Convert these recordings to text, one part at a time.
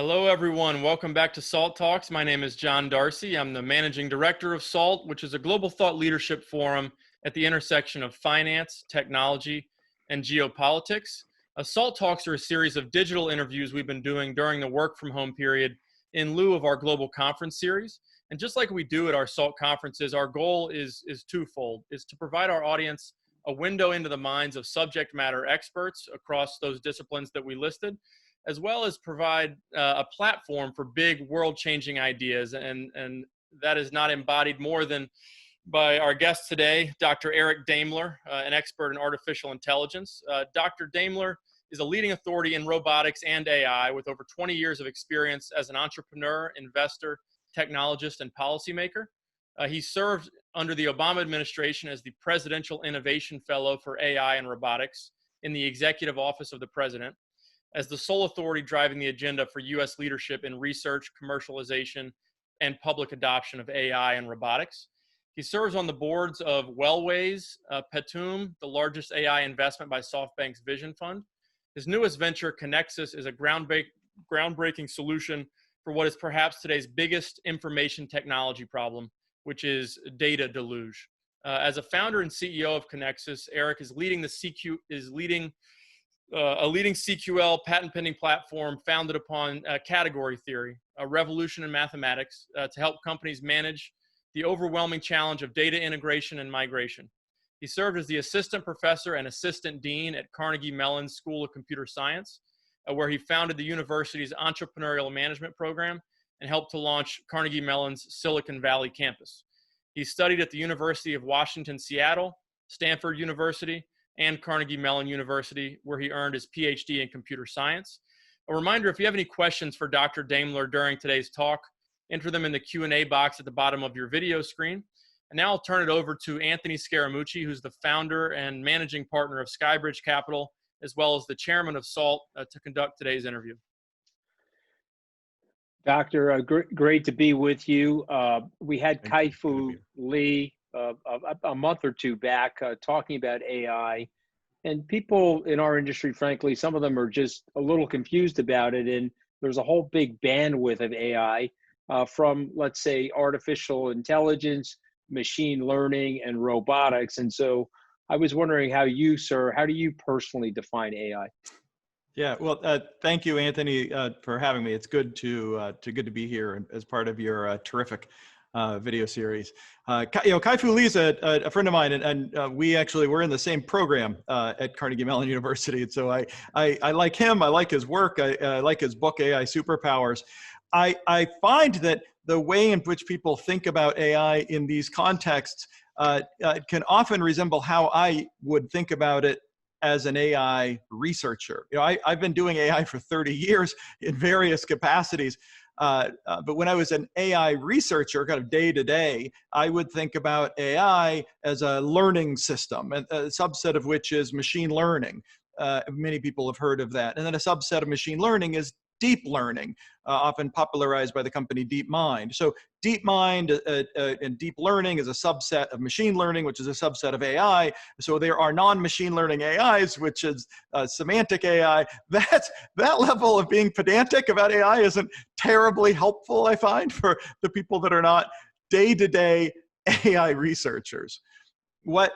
Hello, everyone. Welcome back to SALT Talks. My name is John Darcy. I'm the managing director of SALT, which is a global thought leadership forum at the intersection of finance, technology, and geopolitics. SALT Talks are a series of digital interviews we've been doing during the work from home period in lieu of our global conference series. And just like we do at our SALT conferences, our goal is twofold, is to provide our audience a window into the minds of subject matter experts across those disciplines that we listed, as well as provide a platform for big world-changing ideas. And that is not embodied more than by our guest today, Dr. Eric Daimler, an expert in artificial intelligence. Dr. Daimler is a leading authority in robotics and AI with over 20 years of experience as an entrepreneur, investor, technologist, and policymaker. He served under the Obama administration as the Presidential Innovation Fellow for AI and Robotics in the Executive Office of the President, as the sole authority driving the agenda for U.S. leadership in research, commercialization, and public adoption of AI and robotics. He serves on the boards of Wellways, Petum, the largest AI investment by SoftBank's Vision Fund. His newest venture, doesconnexxus, is a groundbreaking solution for what is perhaps today's biggest information technology problem, which is data deluge. As a founder and CEO of doesconnexxus, Eric is leading a leading CQL patent pending platform founded upon category theory, a revolution in mathematics to help companies manage the overwhelming challenge of data integration and migration. He served as the assistant professor and assistant dean at Carnegie Mellon's School of Computer Science, where he founded the university's entrepreneurial management program and helped to launch Carnegie Mellon's Silicon Valley campus. He studied at the University of Washington, Seattle, Stanford University, and Carnegie Mellon University, where he earned his PhD in computer science. A reminder, if you have any questions for Dr. Daimler during today's talk, enter them in the Q&A box at the bottom of your video screen. And now I'll turn it over to Anthony Scaramucci, who's the founder and managing partner of Skybridge Capital, as well as the chairman of SALT, to conduct today's interview. Doctor, great to be with you. We had Kai-Fu Lee a month or two back talking about AI, and people in our industry, frankly, some of them are just a little confused about it. And there's a whole big bandwidth of AI from, let's say, artificial intelligence, machine learning, and robotics. And so I was wondering how you, sir, how do you personally define AI? Yeah, well, thank you, Anthony, for having me. It's good to be here as part of your terrific video series. Kai-Fu Lee is a friend of mine, and we actually were in the same program at Carnegie Mellon University. And so I like him. I like his work. I like his book, AI Superpowers. I find that the way in which people think about AI in these contexts can often resemble how I would think about it as an AI researcher. I've been doing AI for 30 years in various capacities. But when I was an AI researcher, kind of day to day, I would think about AI as a learning system, and a subset of which is machine learning. Many people have heard of that. And then a subset of machine learning is deep learning, often popularized by the company DeepMind. So DeepMind and deep learning is a subset of machine learning, which is a subset of AI. So there are non-machine learning AIs, which is semantic AI. That level of being pedantic about AI isn't terribly helpful, I find, for the people that are not day-to-day AI researchers. What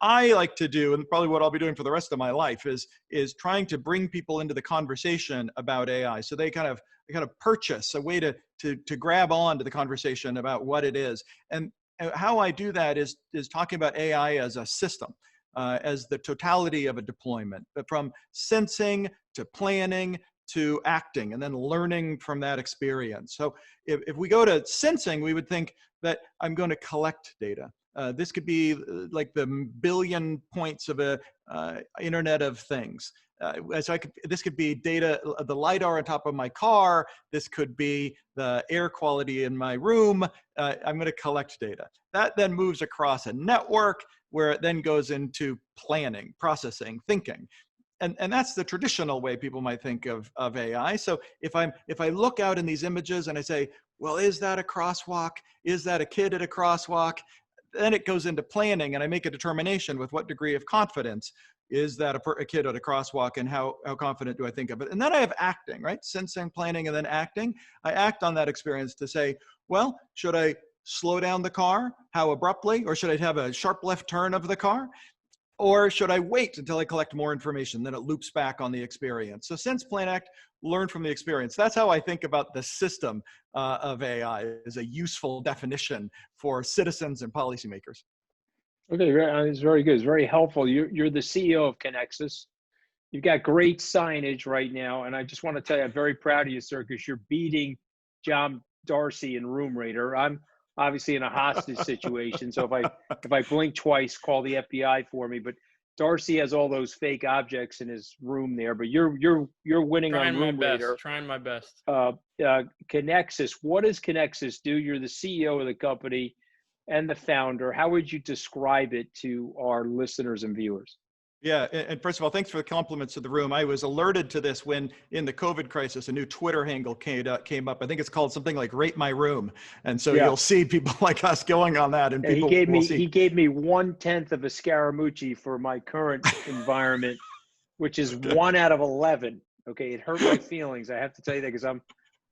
I like to do, and probably what I'll be doing for the rest of my life, is trying to bring people into the conversation about AI, so they kind of purchase a way to grab on to the conversation about what it is. And how I do that is talking about AI as a system, as the totality of a deployment, but from sensing to planning to acting, and then learning from that experience. So if we go to sensing, we would think that I'm going to collect data. This could be like the billion points of a Internet of Things. This could be data, the LiDAR on top of my car. This could be the air quality in my room. I'm going to collect data. That then moves across a network, where it then goes into planning, processing, thinking. And that's the traditional way people might think of AI. So if I look out in these images and I say, well, is that a crosswalk? Is that a kid at a crosswalk? then it goes into planning, and I make a determination with what degree of confidence is that a kid at a crosswalk, and how confident do I think of it? And then I have acting, right? Sensing, planning, and then acting. I act on that experience to say, well, should I slow down the car? How abruptly? Or should I have a sharp left turn of the car? Or should I wait until I collect more information? Then it loops back on the experience. So sense, plan, act, learn from the experience. That's how I think about the system of AI as a useful definition for citizens and policymakers. Okay, it's very good. It's very helpful. You're the CEO of Connexus. You've got great signage right now, and I just want to tell you, I'm very proud of you, sir, because you're beating John Darcy in Room Raider. I'm obviously in a hostage situation, so if I blink twice, call the FBI for me. But Darcy has all those fake objects in his room there, but you're winning on Room Raider. Trying my best. Connexus, what does Connexus do? You're the CEO of the company and the founder. How would you describe it to our listeners and viewers? Yeah, and first of all, thanks for the compliments to the room. I was alerted to this when, in the COVID crisis, a new Twitter handle came up. I think it's called something like "Rate My Room," and so you'll see people like us going on that. And people he gave me 1/10 of a Scaramucci for my current environment, which is 1 out of 11. Okay, it hurt my feelings. I have to tell you that because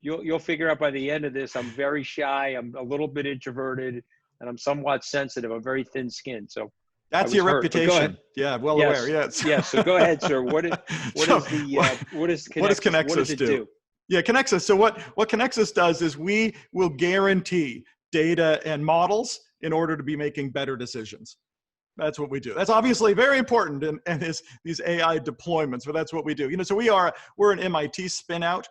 you'll figure out by the end of this, I'm very shy. I'm a little bit introverted, and I'm somewhat sensitive. I'm very thin-skinned, so. That's your reputation. Yeah, well aware. Yes. Yes. So go ahead, sir. What does Connexus do? Yeah, Connexus. So what Connexus does is we will guarantee data and models in order to be making better decisions. That's what we do. That's obviously very important in these AI deployments, but that's what we do. You know, so we're an MIT spin out.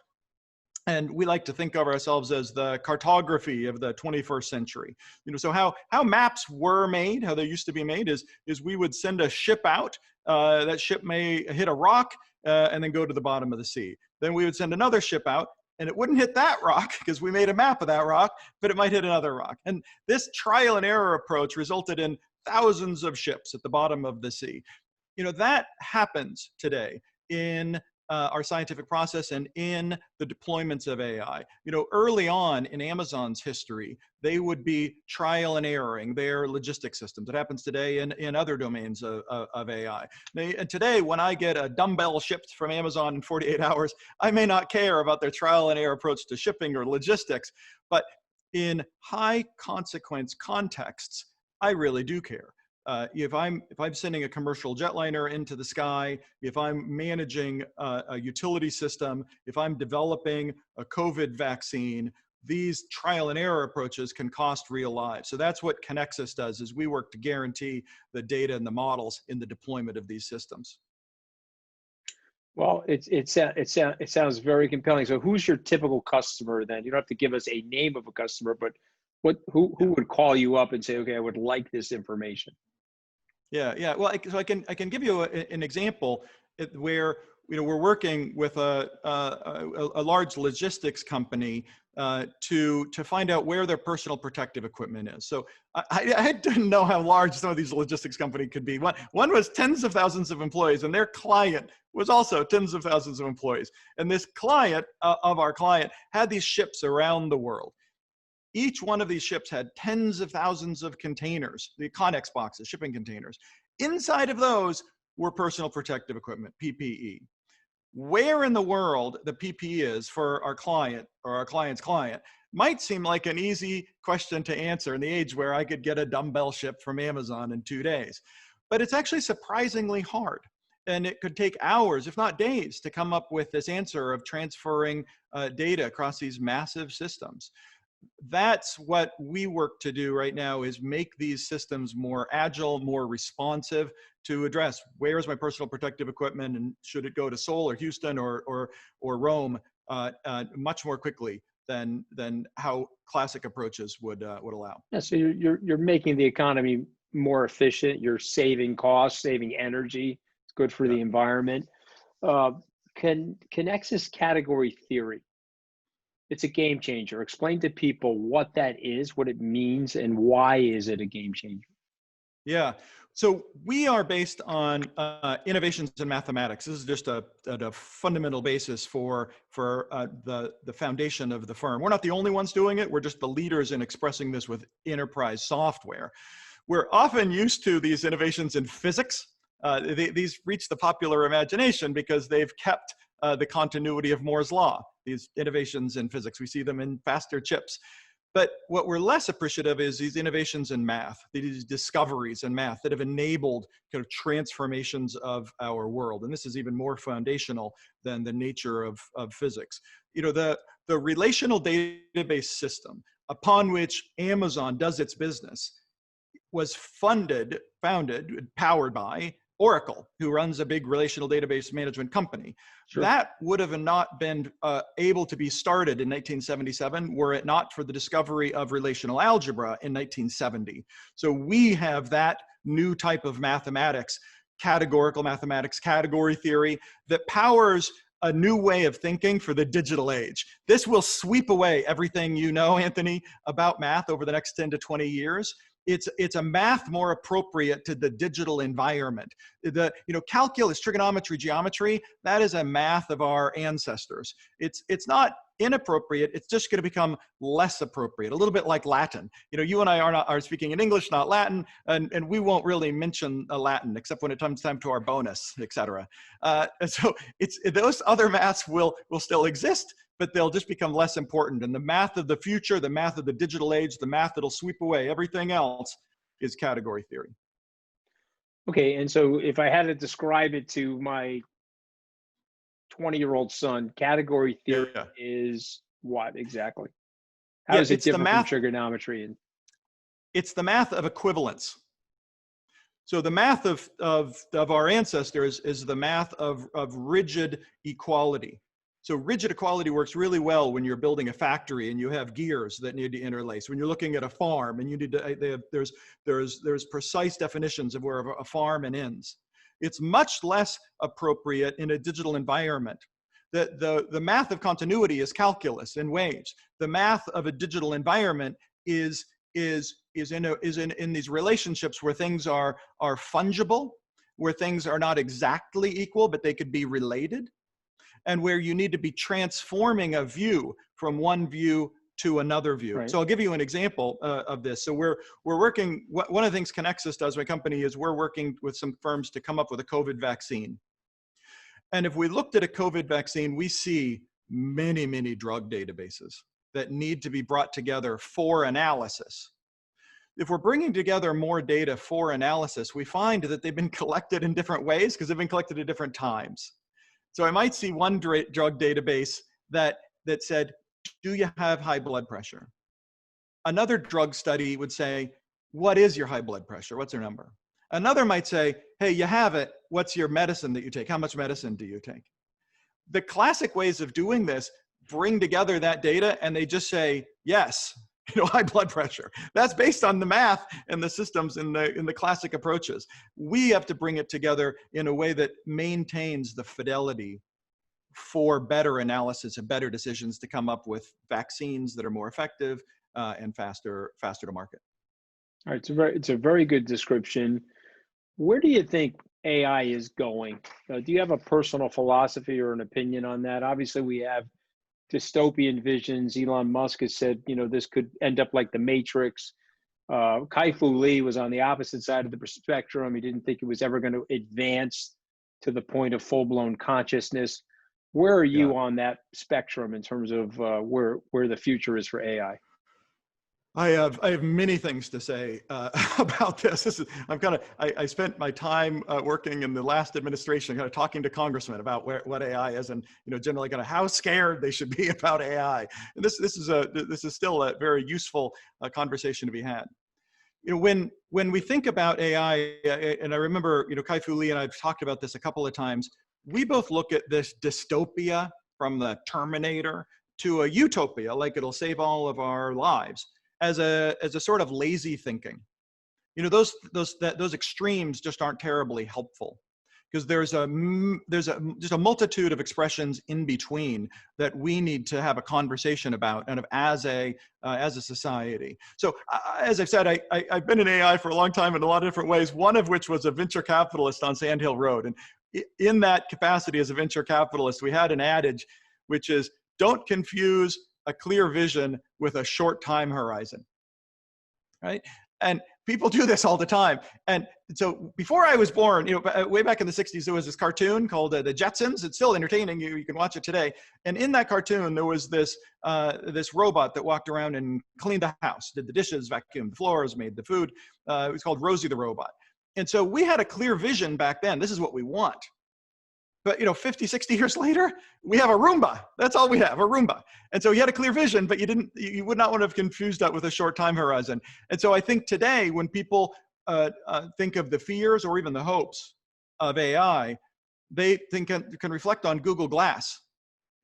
And we like to think of ourselves as the cartography of the 21st century. You know, so how maps were made, how they used to be made, is we would send a ship out. That ship may hit a rock and then go to the bottom of the sea. Then we would send another ship out, and it wouldn't hit that rock because we made a map of that rock, but it might hit another rock. And this trial and error approach resulted in thousands of ships at the bottom of the sea. You know, that happens today in our scientific process and in the deployments of AI. You know, early on in Amazon's history, they would be trial and erroring their logistics systems. It happens today in other domains of AI. And today, when I get a dumbbell shipped from Amazon in 48 hours, I may not care about their trial and error approach to shipping or logistics, but in high consequence contexts, I really do care. If I'm sending a commercial jetliner into the sky, if I'm managing a utility system, if I'm developing a COVID vaccine, these trial and error approaches can cost real lives. So that's what Connexus does, is we work to guarantee the data and the models in the deployment of these systems. Well, it sounds very compelling. So who's your typical customer then? You don't have to give us a name of a customer, but who would call you up and say, okay, I would like this information? Yeah. Well, so I can give you an example where, you know, we're working with a large logistics company to find out where their personal protective equipment is. So I didn't know how large some of these logistics companies could be. One was tens of thousands of employees, and their client was also tens of thousands of employees. And this client of our client had these ships around the world. Each one of these ships had tens of thousands of containers, the Connex boxes, shipping containers. Inside of those were personal protective equipment, PPE. Where in the world the PPE is for our client or our client's client might seem like an easy question to answer in the age where I could get a dumbbell ship from Amazon in 2 days. But it's actually surprisingly hard. And it could take hours, if not days, to come up with this answer of transferring data across these massive systems. That's what we work to do right now, is make these systems more agile, more responsive to address where is my personal protective equipment and should it go to Seoul or Houston or Rome much more quickly than how classic approaches would allow. Yeah, so you're making the economy more efficient. You're saving costs, saving energy. It's good for the environment. Connexus category theory. It's a game changer. Explain to people what that is, what it means, and why is it a game changer? Yeah. So we are based on innovations in mathematics. This is just a fundamental basis for the foundation of the firm. We're not the only ones doing it. We're just the leaders in expressing this with enterprise software. we're often used to these innovations in physics. These reach the popular imagination because they've kept the continuity of Moore's law, these innovations in physics. We see them in faster chips. But what we're less appreciative is these innovations in math, these discoveries in math that have enabled kind of transformations of our world. And this is even more foundational than the nature of physics. You know, the relational database system upon which Amazon does its business was founded, powered by Oracle, who runs a big relational database management company. Sure. That would have not been able to be started in 1977 were it not for the discovery of relational algebra in 1970. So we have that new type of mathematics, categorical mathematics, category theory, that powers a new way of thinking for the digital age. This will sweep away everything you know, Anthony, about math over the next 10 to 20 years. It's a math more appropriate to the digital environment. Calculus, trigonometry, geometry, that is a math of our ancestors. It's not inappropriate, it's just going to become less appropriate, a little bit like Latin. You and I are speaking in English, not Latin, and we won't really mention Latin except when it comes time to our bonus, etc. And so those other maths will still exist, but they'll just become less important. And the math of the future, the math of the digital age, the math that'll sweep away everything else is category theory. Okay, and so if I had to describe it to my 20-year-old son, category theory is what exactly? How is it different from trigonometry? It's the math of equivalence. So the math of our ancestors is the math of rigid equality. So rigid equality works really well when you're building a factory and you have gears that need to interlace. When you're looking at a farm and you need to, there's precise definitions of where a farm ends. It's much less appropriate in a digital environment. The math of continuity is calculus in waves. The math of a digital environment is in these relationships where things are fungible, where things are not exactly equal, but they could be related, and where you need to be transforming a view from one view to another view. Right. So I'll give you an example of this. So we're working, one of the things doesconnexxus does, my company, is we're working with some firms to come up with a COVID vaccine. And if we looked at a COVID vaccine, we see many, many drug databases that need to be brought together for analysis. If we're bringing together more data for analysis, we find that they've been collected in different ways because they've been collected at different times. So I might see one drug database that said, do you have high blood pressure? Another drug study would say, what is your high blood pressure? What's your number? Another might say, hey, you have it. What's your medicine that you take? How much medicine do you take? The classic ways of doing this bring together that data and they just say, yes, high blood pressure. That's based on the math and the systems in the classic approaches. We have to bring it together in a way that maintains the fidelity for better analysis and better decisions to come up with vaccines that are more effective and faster to market. All right, it's a very good description. Where do you think AI is going? Do you have a personal philosophy or an opinion on that? Obviously, we have dystopian visions. Elon Musk has said, this could end up like the Matrix. Kai-Fu Lee was on the opposite side of the spectrum. He didn't think it was ever going to advance to the point of full-blown consciousness. Where are you on that spectrum in terms of where the future is for AI? I have many things to say about this. I spent my time working in the last administration, kind of talking to congressmen about what AI is, and generally kind of how scared they should be about AI. And this is still a very useful conversation to be had. When we think about AI, and I remember Kai-Fu Lee and I've talked about this a couple of times. We both look at this dystopia from the Terminator to a utopia, like it'll save all of our lives, as a sort of lazy thinking. Those extremes just aren't terribly helpful, because there's just a multitude of expressions in between that we need to have a conversation about, and as a society. So as I've said, I've been in AI for a long time in a lot of different ways, one of which was a venture capitalist on Sand Hill Road. And in that capacity as a venture capitalist, we had an adage, which is, don't confuse a clear vision with a short time horizon, right? And people do this all the time. And so before I was born, way back in the 60s, there was this cartoon called the Jetsons. It's still entertaining. You can watch it today. And in that cartoon, there was this robot that walked around and cleaned the house, did the dishes, vacuumed the floors, made the food. It was called Rosie the Robot. And so we had a clear vision back then. This is what we want. But 50, 60 years later, we have a Roomba. That's all we have, a Roomba. And so you had a clear vision, but you would not want to have confused that with a short time horizon. And so I think today, when people think of the fears or even the hopes of AI, they can reflect on Google Glass.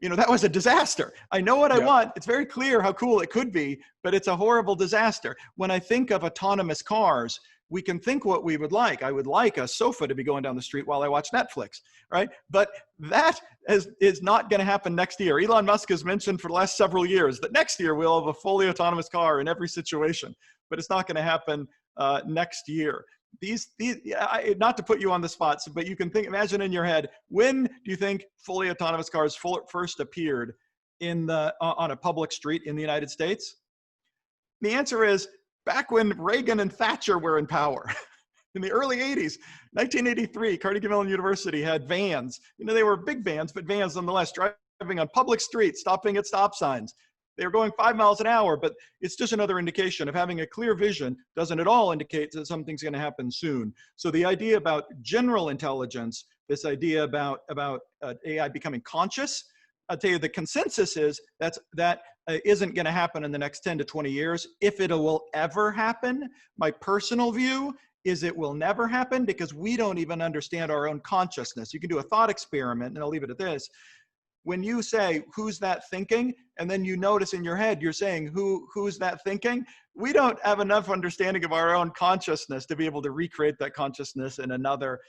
That was a disaster. I know what I want. It's very clear how cool it could be, but it's a horrible disaster. When I think of autonomous cars, we can think what we would like. I would like a sofa to be going down the street while I watch Netflix, right? But that is not going to happen next year. Elon Musk has mentioned for the last several years that next year we'll have a fully autonomous car in every situation, but it's not going to happen next year. Not to put you on the spot, but you can imagine in your head, when do you think fully autonomous cars first appeared on a public street in the United States? The answer is, back when Reagan and Thatcher were in power, in the early 80s, 1983, Carnegie Mellon University had vans. They were big vans, but vans nonetheless, driving on public streets, stopping at stop signs. They were going 5 miles an hour, but it's just another indication of having a clear vision doesn't at all indicate that something's going to happen soon. So the idea about general intelligence, this idea about AI becoming conscious, I'll tell you the consensus is that isn't going to happen in the next 10 to 20 years. If it will ever happen, my personal view is it will never happen because we don't even understand our own consciousness. You can do a thought experiment, and I'll leave it at this. When you say, who's that thinking? And then you notice in your head, you're saying, who's that thinking? We don't have enough understanding of our own consciousness to be able to recreate that consciousness in another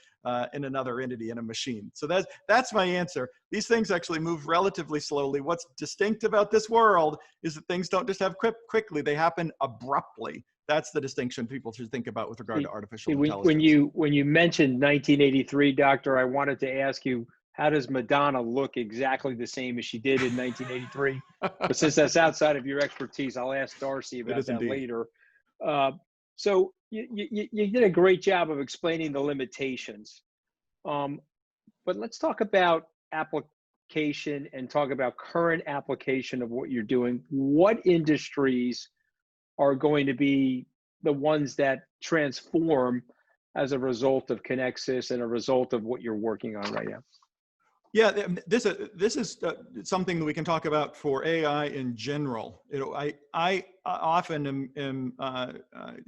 entity, in a machine. So that's my answer. These things actually move relatively slowly. What's distinct about this world is that things don't just happen quickly, they happen abruptly. That's the distinction people should think about with regard to artificial intelligence. When you mentioned 1983, Doctor, I wanted to ask you, how does Madonna look exactly the same as she did in 1983? But since that's outside of your expertise, I'll ask Darcy about that later. So you did a great job of explaining the limitations. But let's talk about application and talk about current application of what you're doing. What industries are going to be the ones that transform as a result of Connexxus and a result of what you're working on right now? Yeah, this is something that we can talk about for AI in general. I often am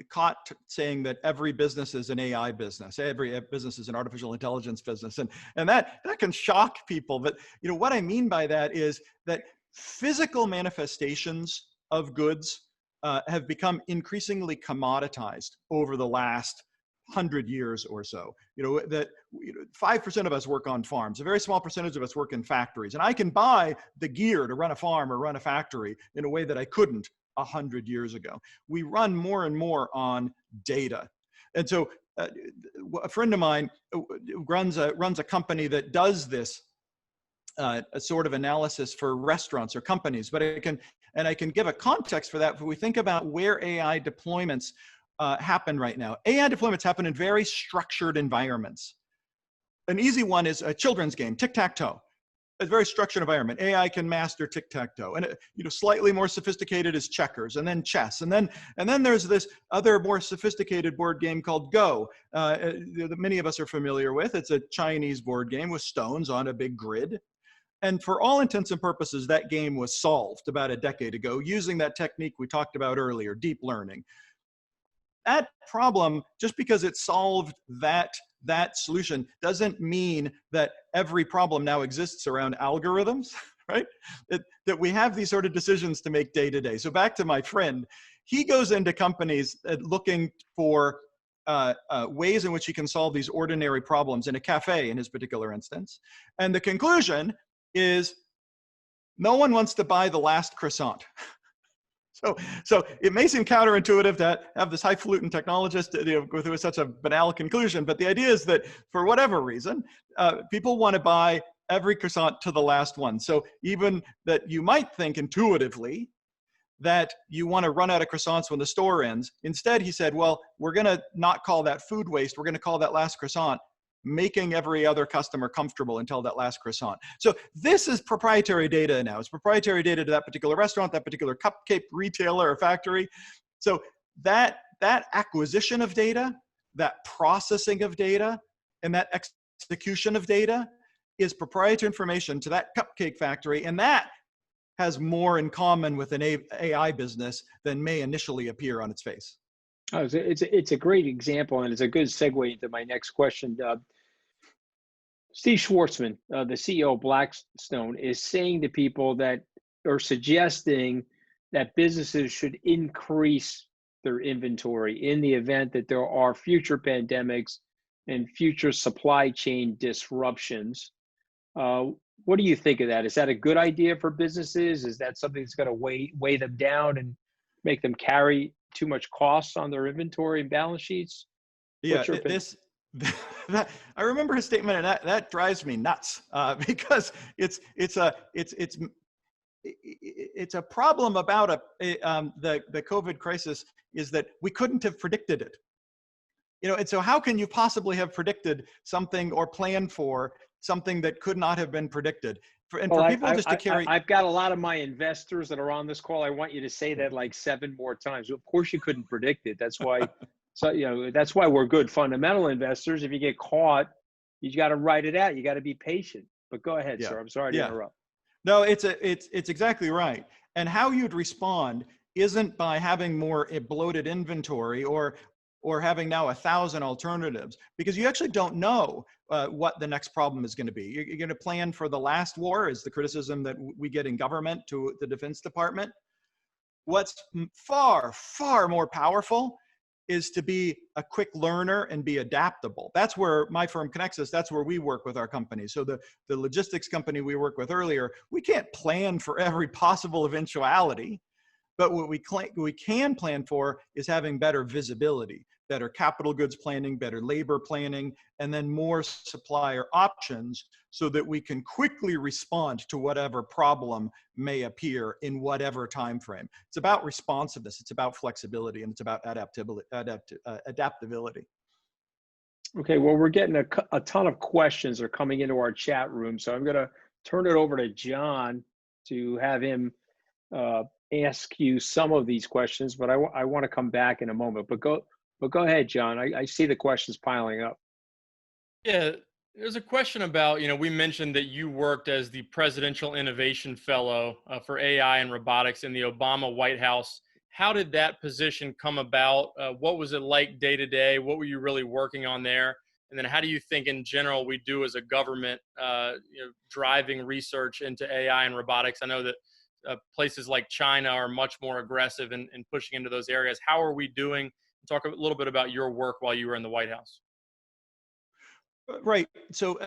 caught saying that every business is an AI business, every business is an artificial intelligence business, and that can shock people. But what I mean by that is that physical manifestations of goods have become increasingly commoditized over the last 100 years or so. 5% of us work on farms. A very small percentage of us work in factories. And I can buy the gear to run a farm or run a factory in a way that I couldn't 100 years ago. We run more and more on data. And so a friend of mine runs a company that does this a sort of analysis for restaurants or companies. But I can give a context for that. If we think about where AI deployments happen right now. AI deployments happen in very structured environments. An easy one is a children's game, tic-tac-toe. A very structured environment. AI can master tic-tac-toe, and slightly more sophisticated is checkers, and then chess, and then there's this other more sophisticated board game called Go that many of us are familiar with. It's a Chinese board game with stones on a big grid. And for all intents and purposes, that game was solved about a decade ago using that technique we talked about earlier, deep learning. That problem, just because it solved that solution, doesn't mean that every problem now exists around algorithms, right? That we have these sort of decisions to make day to day. So back to my friend, he goes into companies looking for ways in which he can solve these ordinary problems in a cafe in his particular instance. And the conclusion is no one wants to buy the last croissant. So it may seem counterintuitive to have this highfalutin technologist go through such a banal conclusion, but the idea is that for whatever reason, people want to buy every croissant to the last one. So even that you might think intuitively that you want to run out of croissants when the store ends. Instead, he said, well, we're going to not call that food waste. We're going to call that last croissant making every other customer comfortable until that last croissant. So this is proprietary data now. It's proprietary data to that particular restaurant, that particular cupcake retailer or factory. So that acquisition of data, that processing of data, and that execution of data is proprietary information to that cupcake factory, and that has more in common with an AI business than may initially appear on its face. Oh, it's a great example, and it's a good segue into my next question. Steve Schwarzman, the CEO of Blackstone, is saying to people that, or suggesting that businesses should increase their inventory in the event that there are future pandemics and future supply chain disruptions. What do you think of that? Is that a good idea for businesses? Is that something that's going to weigh them down and make them carry too much costs on their inventory and balance sheets? Yeah, I remember his statement, and that drives me nuts because it's a problem about the COVID crisis is that we couldn't have predicted it. You know, and so how can you possibly have predicted something or planned for something that could not have been predicted? I've got a lot of my investors that are on this call. I want you to say that like 7 more times. Of course you couldn't predict it. That's why, so, you know, that's why we're good fundamental investors. If you get caught, you got to write it out. You got to be patient. But go ahead, sir. I'm sorry to interrupt. No, it's exactly right. And how you'd respond isn't by having more bloated inventory or having now 1,000 alternatives, because you actually don't know what the next problem is going to be. You're going to plan for the last war, is the criticism that we get in government to the Defense Department. What's far, far more powerful is to be a quick learner and be adaptable. That's where my firm ConnexxUs, that's where we work with our companies. So the logistics company we worked with earlier, we can't plan for every possible eventuality, but what we can plan for is having better visibility, better capital goods planning, better labor planning, and then more supplier options so that we can quickly respond to whatever problem may appear in whatever time frame. It's about responsiveness, it's about flexibility, and it's about adaptability. Okay, well, we're getting a ton of questions are coming into our chat room, so I'm going to turn it over to John to have him ask you some of these questions, but I want to come back in a moment. But go ahead, John. I see the questions piling up. Yeah, there's a question about, you know, we mentioned that you worked as the Presidential Innovation Fellow for AI and Robotics in the Obama White House. How did that position come about? What was it like day to day? What were you really working on there? And then how do you think in general we do as a government, driving research into AI and robotics? I know that places like China are much more aggressive in pushing into those areas. How are we doing? Talk a little bit about your work while you were in the White House. Right. So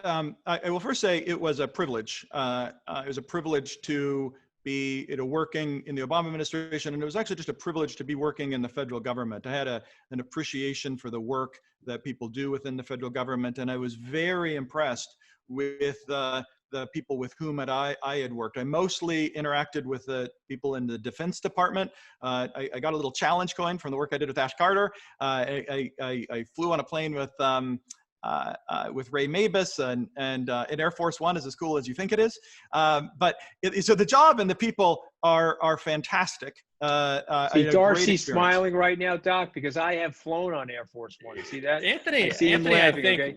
I will first say it was a privilege. It was a privilege to be working in the Obama administration, and it was actually just a privilege to be working in the federal government. I had an appreciation for the work that people do within the federal government, and I was very impressed with the people with whom I had worked. I mostly interacted with the people in the Defense Department. I got a little challenge going from the work I did with Ash Carter. I flew on a plane with Ray Mabus, and in Air Force One is as cool as you think it is. So the job and the people are fantastic. See, Darcy's smiling right now, Doc, because I have flown on Air Force One. See that? Anthony, I think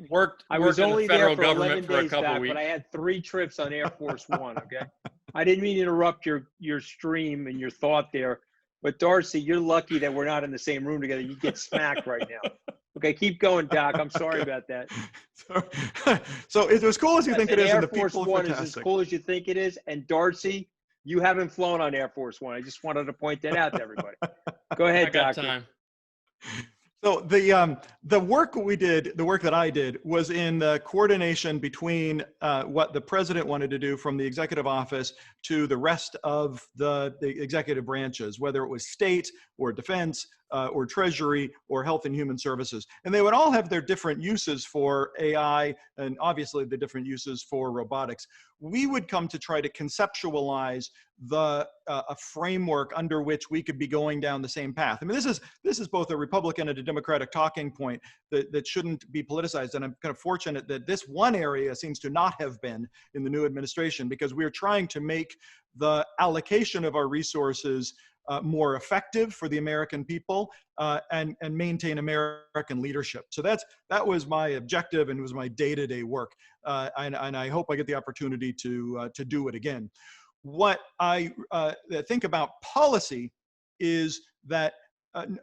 worked in the federal government for a couple weeks. But I had 3 trips on Air Force One. Okay, I didn't mean to interrupt your stream and your thought there, but Darcy, you're lucky that we're not in the same room together. You get smacked right now. Okay, keep going, Doc. I'm sorry about that. So it's as cool as you think it is, Air and the Force people One are fantastic. is as cool as you think it is. And Darcy, you haven't flown on Air Force One. I just wanted to point that out to everybody. Go ahead, Doc. Time. So the work we did, the work that I did, was in the coordination between what the president wanted to do from the executive office to the rest of the executive branches, whether it was state or defense or Treasury, or Health and Human Services. And they would all have their different uses for AI, and obviously the different uses for robotics. We would come to try to conceptualize a framework under which we could be going down the same path. I mean, this is both a Republican and a Democratic talking point that shouldn't be politicized. And I'm kind of fortunate that this one area seems to not have been in the new administration, because we're trying to make the allocation of our resources more effective for the American people, and maintain American leadership. So that was my objective, and it was my day-to-day work. And I hope I get the opportunity to do it again. What I think about policy is that,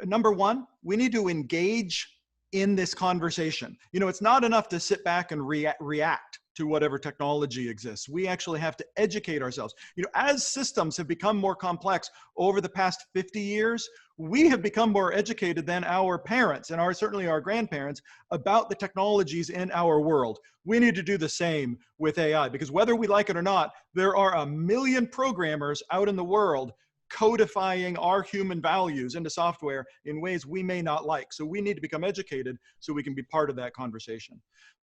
number one, we need to engage in this conversation. You know, it's not enough to sit back and react to whatever technology exists. We actually have to educate ourselves. You know, as systems have become more complex over the past 50 years, we have become more educated than our parents and certainly our grandparents about the technologies in our world. We need to do the same with AI, because whether we like it or not, there are 1 million programmers out in the world codifying our human values into software in ways we may not like. So we need to become educated so we can be part of that conversation.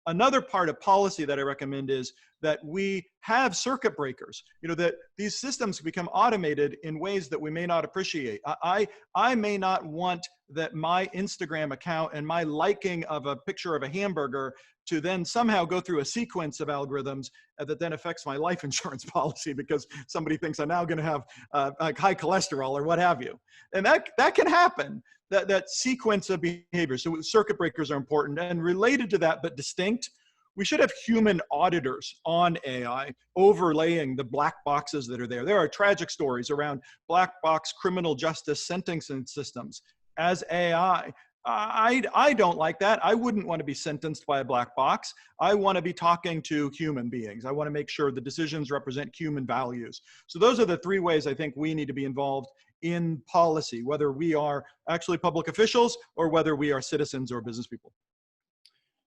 Another part of policy that I recommend is that we have circuit breakers, you know, that these systems become automated in ways that we may not appreciate. I may not want that my Instagram account and my liking of a picture of a hamburger to then somehow go through a sequence of algorithms that then affects my life insurance policy because somebody thinks I'm now going to have like high cholesterol or what have you. And that can happen. That sequence of behavior. So circuit breakers are important, and related to that, but distinct, we should have human auditors on AI overlaying the black boxes that are there. There are tragic stories around black box criminal justice sentencing systems as AI. I don't like that. I wouldn't want to be sentenced by a black box. I want to be talking to human beings. I want to make sure the decisions represent human values. So those are the 3 ways I think we need to be involved in policy, whether we are actually public officials or whether we are citizens or business people.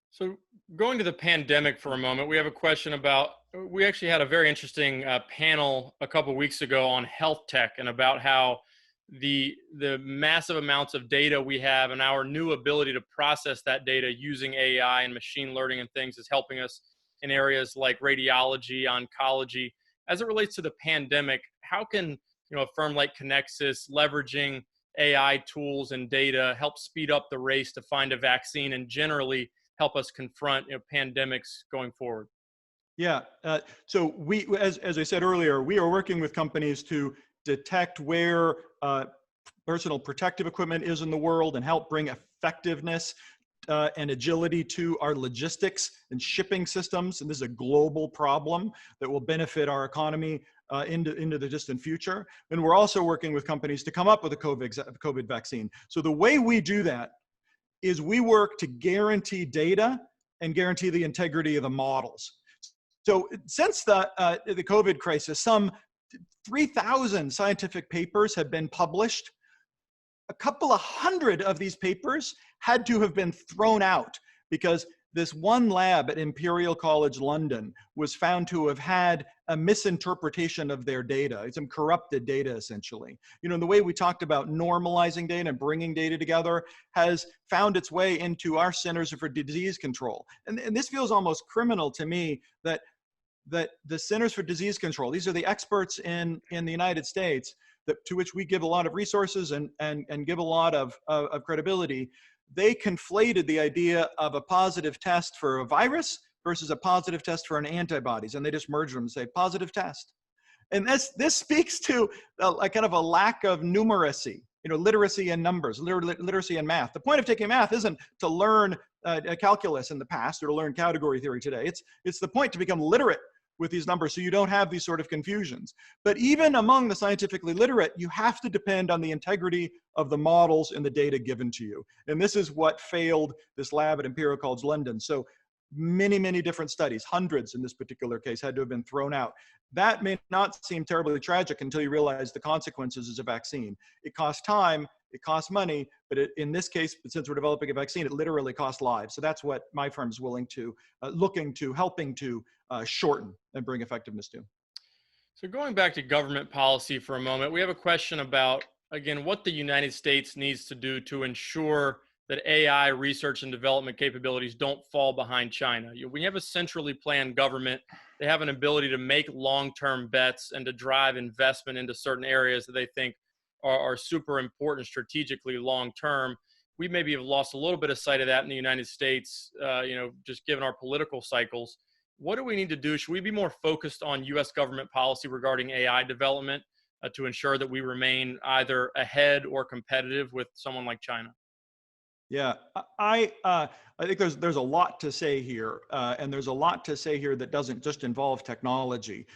So going to the pandemic for a moment, we have a question about, we actually had a very interesting panel a couple of weeks ago on health tech, and about how the massive amounts of data we have and our new ability to process that data using AI and machine learning and things is helping us in areas like radiology, oncology. As it relates to the pandemic, how can a firm like Connexxus, leveraging AI tools and data, help speed up the race to find a vaccine and generally help us confront pandemics going forward? Yeah, so we, as I said earlier, we are working with companies to detect where personal protective equipment is in the world and help bring effectiveness and agility to our logistics and shipping systems. And this is a global problem that will benefit our economy into the distant future. And we're also working with companies to come up with a COVID vaccine. So the way we do that is we work to guarantee data and guarantee the integrity of the models. So since the COVID crisis, some 3,000 scientific papers have been published. A couple of hundred of these papers had to have been thrown out because this one lab at Imperial College London was found to have had a misinterpretation of their data. It's some corrupted data, essentially. You know, the way we talked about normalizing data and bringing data together has found its way into our Centers for Disease Control. And this feels almost criminal to me that the Centers for Disease Control, these are the experts in the United States to which we give a lot of resources and give a lot of credibility. They conflated the idea of a positive test for a virus versus a positive test for an antibodies, and they just merged them and say positive test. And this speaks to a kind of a lack of numeracy, literacy in numbers, literacy in math. The point of taking math isn't to learn calculus in the past or to learn category theory today. It's the point to become literate with these numbers so you don't have these sort of confusions. But even among the scientifically literate, you have to depend on the integrity of the models and the data given to you. And this is what failed this lab at Imperial College London. So many different studies, hundreds in this particular case, had to have been thrown out. That may not seem terribly tragic until you realize the consequences is a vaccine. It costs time, it costs money, but in this case, since we're developing a vaccine, it literally costs lives. So that's what my firm is willing to, helping to shorten and bring effectiveness to. So going back to government policy for a moment, we have a question about again, what the United States needs to do to ensure that AI research and development capabilities don't fall behind China. We have a centrally planned government. They have an ability to make long-term bets and to drive investment into certain areas that they think are super important strategically long-term. We maybe have lost a little bit of sight of that in the United States, just given our political cycles. What do we need to do? Should we be more focused on U.S. government policy regarding AI development to ensure that we remain either ahead or competitive with someone like China? Yeah, I think there's a lot to say here, and there's a lot to say here that doesn't just involve technology.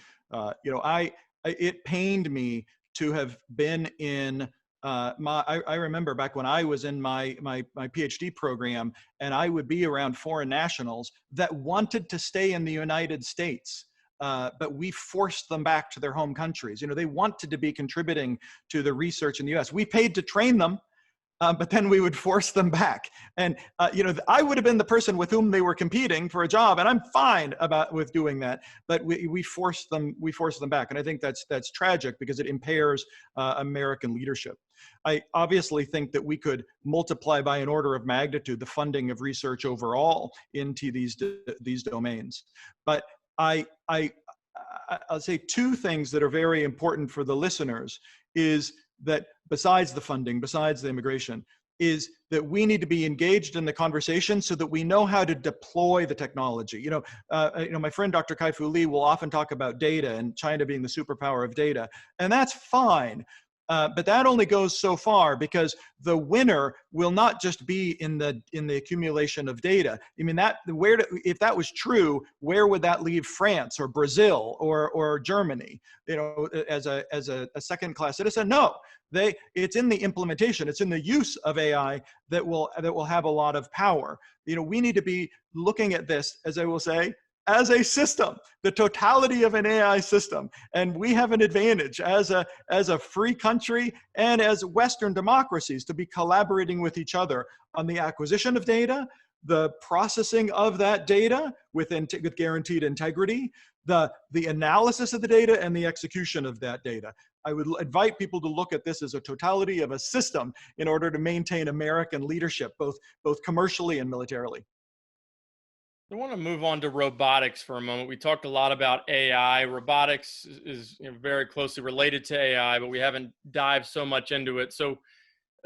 It pained me to have been in I remember back when I was in my PhD program, and I would be around foreign nationals that wanted to stay in the United States. But we forced them back to their home countries. They wanted to be contributing to the research in the US. We paid to train them, but then we would force them back. And I would have been the person with whom they were competing for a job, and I'm fine with doing that. But we forced them back, and I think that's tragic because it impairs American leadership. I obviously think that we could multiply by an order of magnitude the funding of research overall into these domains. But I'll say two things that are very important for the listeners is that besides the funding, besides the immigration, is that we need to be engaged in the conversation so that we know how to deploy the technology. My friend Dr. Kai-Fu Lee will often talk about data and China being the superpower of data, and that's fine. But that only goes so far because the winner will not just be in the accumulation of data. I mean, if that was true, where would that leave France or Brazil or Germany? As a second-class citizen? No, it's in the implementation. It's in the use of AI that will have a lot of power. We need to be looking at this, as I will say, as a system, the totality of an AI system. And we have an advantage as a free country and as Western democracies to be collaborating with each other on the acquisition of data, the processing of that data with guaranteed integrity, the analysis of the data, and the execution of that data. I would invite people to look at this as a totality of a system in order to maintain American leadership, both commercially and militarily. I want to move on to robotics for a moment. We talked a lot about AI. Robotics is very closely related to AI, but we haven't dived so much into it. So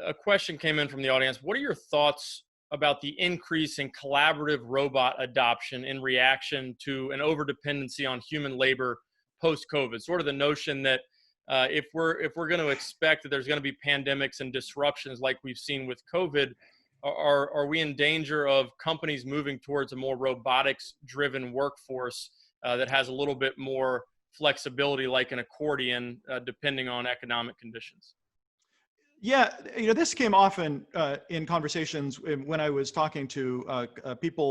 a question came in from the audience. What are your thoughts about the increase in collaborative robot adoption in reaction to an overdependency on human labor post-COVID? Sort of the notion that if we're going to expect that there's going to be pandemics and disruptions like we've seen with COVID, are we in danger of companies moving towards a more robotics-driven workforce that has a little bit more flexibility, like an accordion, depending on economic conditions? Yeah, this came often in conversations when I was talking to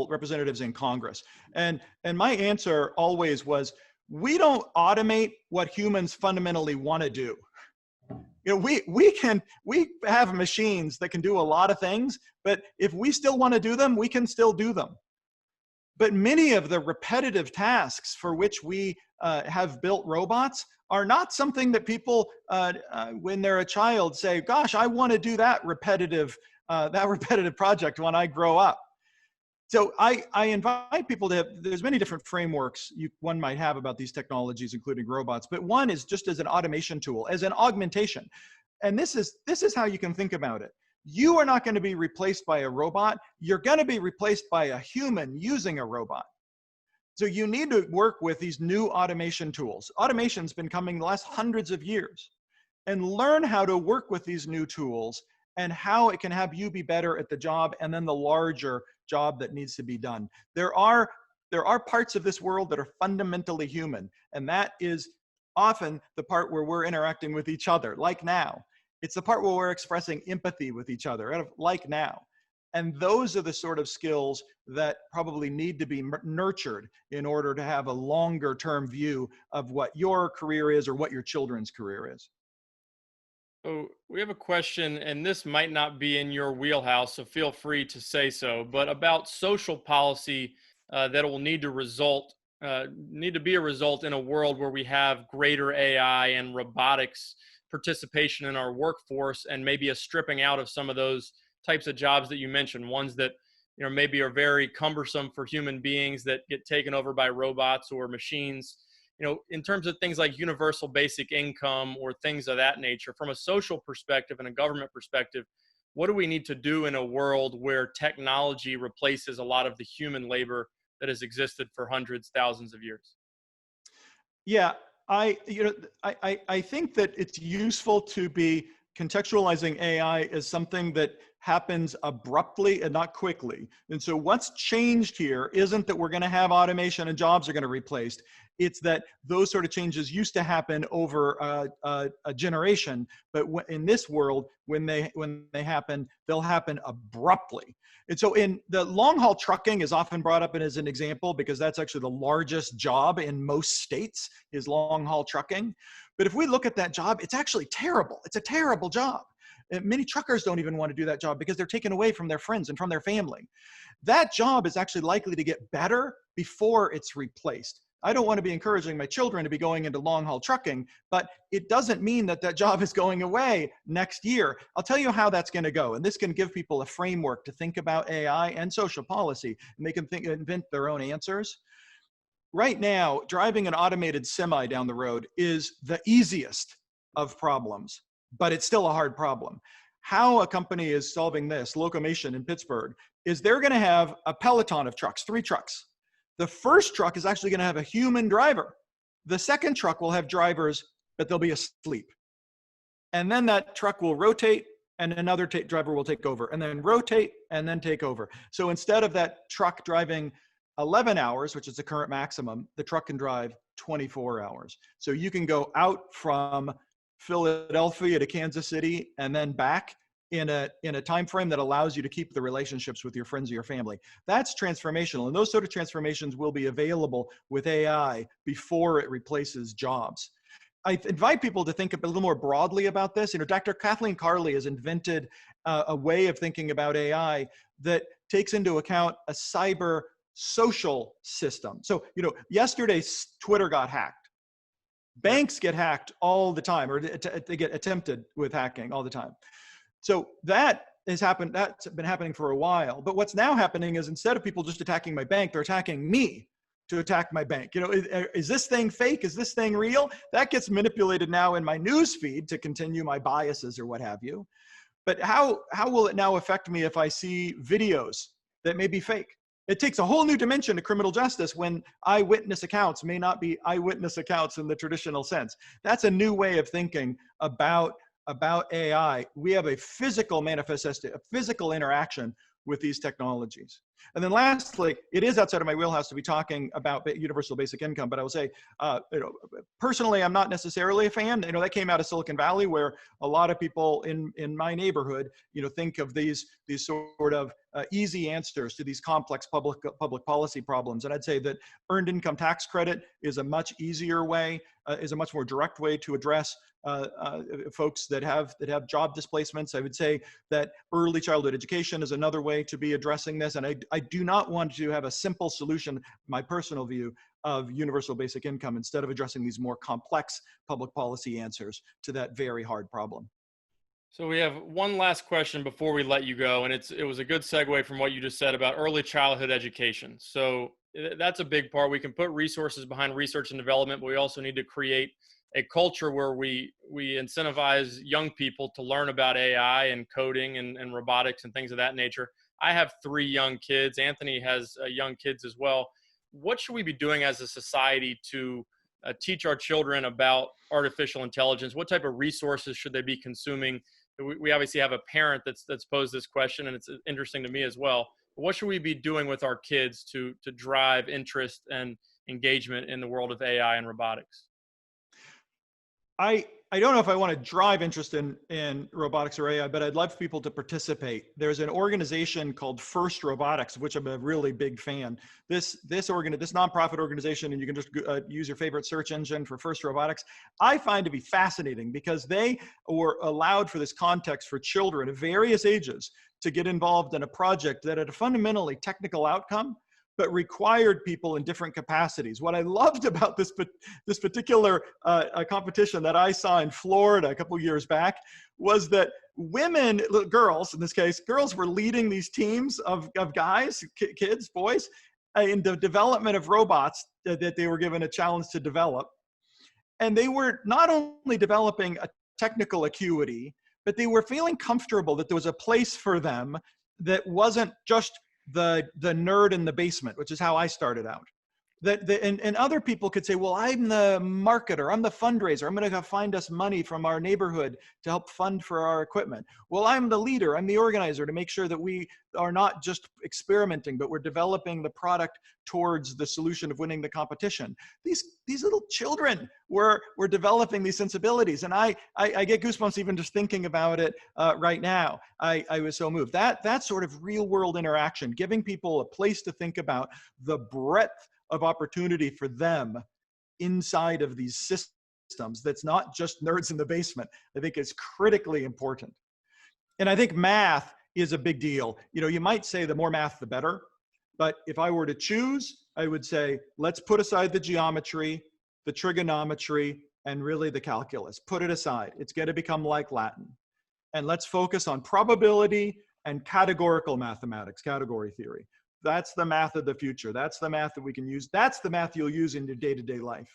representatives in Congress, and my answer always was, we don't automate what humans fundamentally want to do. We have machines that can do a lot of things, but if we still want to do them, we can still do them. But many of the repetitive tasks for which we have built robots are not something that people, when they're a child, say, gosh, I want to do that repetitive project when I grow up. So I invite people there's many different frameworks one might have about these technologies, including robots, but one is just as an automation tool, as an augmentation. And this is how you can think about it. You are not going to be replaced by a robot. You're going to be replaced by a human using a robot. So you need to work with these new automation tools. Automation's been coming the last hundreds of years, and learn how to work with these new tools and how it can have you be better at the job and then the larger job that needs to be done. There are parts of this world that are fundamentally human, and that is often the part where we're interacting with each other, like now. It's the part where we're expressing empathy with each other, like now. And those are the sort of skills that probably need to be nurtured in order to have a longer term view of what your career is or what your children's career is. So we have a question, and this might not be in your wheelhouse, so feel free to say so, but about social policy that will need to be a result in a world where we have greater AI and robotics participation in our workforce and maybe a stripping out of some of those types of jobs that you mentioned, ones that maybe are very cumbersome for human beings that get taken over by robots or machines. In terms of things like universal basic income or things of that nature, from a social perspective and a government perspective, what do we need to do in a world where technology replaces a lot of the human labor that has existed for hundreds, thousands of years? Yeah, I think that it's useful to be contextualizing AI as something that happens abruptly and not quickly. And so what's changed here isn't that we're going to have automation and jobs are going to be replaced. It's that those sort of changes used to happen over a generation, but in this world, when they happen, they'll happen abruptly. And so in the long haul trucking is often brought up as an example because that's actually the largest job in most states is long haul trucking. But if we look at that job, it's actually terrible. It's a terrible job. And many truckers don't even want to do that job because they're taken away from their friends and from their family. That job is actually likely to get better before it's replaced. I don't want to be encouraging my children to be going into long haul trucking, but it doesn't mean that that job is going away next year. I'll tell you how that's going to go. And this can give people a framework to think about AI and social policy, and they can invent their own answers. Right now, driving an automated semi down the road is the easiest of problems, but it's still a hard problem. How a company is solving this, Locomation in Pittsburgh, is they're going to have a peloton of trucks, 3 trucks. The first truck is actually going to have a human driver. The second truck will have drivers, but they'll be asleep. And then that truck will rotate and another driver will take over, and then rotate and then take over. So instead of that truck driving 11 hours, which is the current maximum, the truck can drive 24 hours. So you can go out from Philadelphia to Kansas City and then back in a time frame that allows you to keep the relationships with your friends or your family. That's transformational, and those sort of transformations will be available with AI before it replaces jobs. I invite people to think a little more broadly about this. Dr. Kathleen Carley has invented a way of thinking about AI that takes into account a cyber social system. So, yesterday Twitter got hacked. Banks get hacked all the time, or they get attempted with hacking all the time. So that has happened. That's been happening for a while. But what's now happening is instead of people just attacking my bank, they're attacking me to attack my bank. Is this thing fake? Is this thing real? That gets manipulated now in my news feed to continue my biases or what have you. But how will it now affect me if I see videos that may be fake? It takes a whole new dimension to criminal justice when eyewitness accounts may not be eyewitness accounts in the traditional sense. That's a new way of thinking about AI. We have a physical manifestation, a physical interaction with these technologies. And then lastly, it is outside of my wheelhouse to be talking about universal basic income, but I will say, personally, I'm not necessarily a fan. That came out of Silicon Valley, where a lot of people in my neighborhood, think of these sort of easy answers to these complex public policy problems. And I'd say that earned income tax credit is a much easier way, is a much more direct way to address folks that have job displacements. I would say that early childhood education is another way to be addressing this. And I do not want to have a simple solution, my personal view, of universal basic income instead of addressing these more complex public policy answers to that very hard problem. So we have one last question before we let you go, and it was a good segue from what you just said about early childhood education. So that's a big part. We can put resources behind research and development, but we also need to create a culture where we incentivize young people to learn about AI and coding and robotics and things of that nature. I have 3 young kids. Anthony has young kids as well. What should we be doing as a society to teach our children about artificial intelligence? What type of resources should they be consuming? We obviously have a parent that's posed this question, and it's interesting to me as well. But what should we be doing with our kids to drive interest and engagement in the world of AI and robotics? I don't know if I want to drive interest in robotics or AI, but I'd love people to participate. There's an organization called First Robotics, of which I'm a really big fan. This nonprofit organization, and you can just use your favorite search engine for First Robotics, I find to be fascinating because they were allowed for this context for children of various ages to get involved in a project that had a fundamentally technical outcome, but required people in different capacities. What I loved about this particular competition that I saw in Florida a couple years back was that women, girls in this case, girls were leading these teams of guys, kids, boys, in the development of robots that they were given a challenge to develop. And they were not only developing a technical acuity, but they were feeling comfortable that there was a place for them that wasn't just the nerd in the basement, which is how I started out. And other people could say, well, I'm the marketer, I'm the fundraiser, I'm going to find us money from our neighborhood to help fund for our equipment. Well, I'm the leader, I'm the organizer to make sure that we are not just experimenting, but we're developing the product towards the solution of winning the competition. These little children were developing these sensibilities. And I get goosebumps even just thinking about it right now. I was so moved. That sort of real world interaction, giving people a place to think about the breadth of opportunity for them inside of these systems that's not just nerds in the basement, I think is critically important. And I think math is a big deal. You know, you might say the more math, the better. But if I were to choose, I would say, let's put aside the geometry, the trigonometry, and really the calculus. Put it aside. It's going to become like Latin. And let's focus on probability and categorical mathematics, category theory. That's the math of the future. That's the math that we can use. That's the math you'll use in your day-to-day life.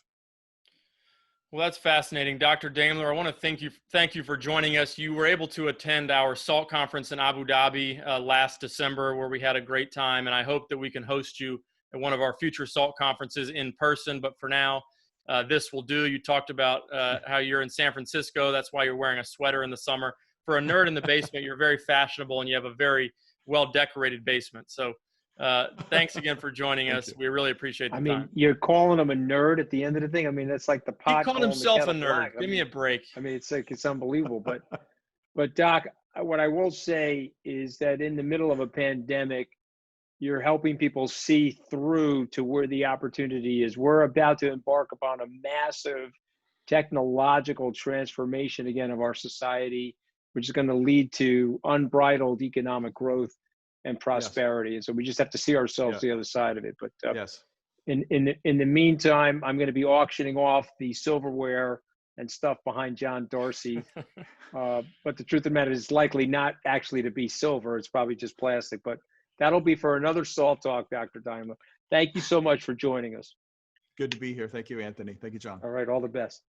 Well, that's fascinating. Dr. Daimler, I want to thank you for joining us. You were able to attend our SALT conference in Abu Dhabi last December, where we had a great time. And I hope that we can host you at one of our future SALT conferences in person. But for now, this will do. You talked about how you're in San Francisco. That's why you're wearing a sweater in the summer. For a nerd in the basement, you're very fashionable and you have a very well-decorated basement. So thanks again for joining us. We really appreciate the time. I mean, you're calling him a nerd at the end of the thing. I mean, that's like the pot. He called himself a nerd. Give me a break. I mean, it's unbelievable. But Doc, what I will say is that in the middle of a pandemic, you're helping people see through to where the opportunity is. We're about to embark upon a massive technological transformation again of our society, which is going to lead to unbridled economic growth and prosperity. Yes. And so we just have to see ourselves the other side of it. But yes. In the meantime, I'm going to be auctioning off the silverware and stuff behind John Darcy. But the truth of the matter is it's likely not actually to be silver. It's probably just plastic. But that'll be for another SALT Talk, Dr. Daimler. Thank you so much for joining us. Good to be here. Thank you, Anthony. Thank you, John. All right. All the best.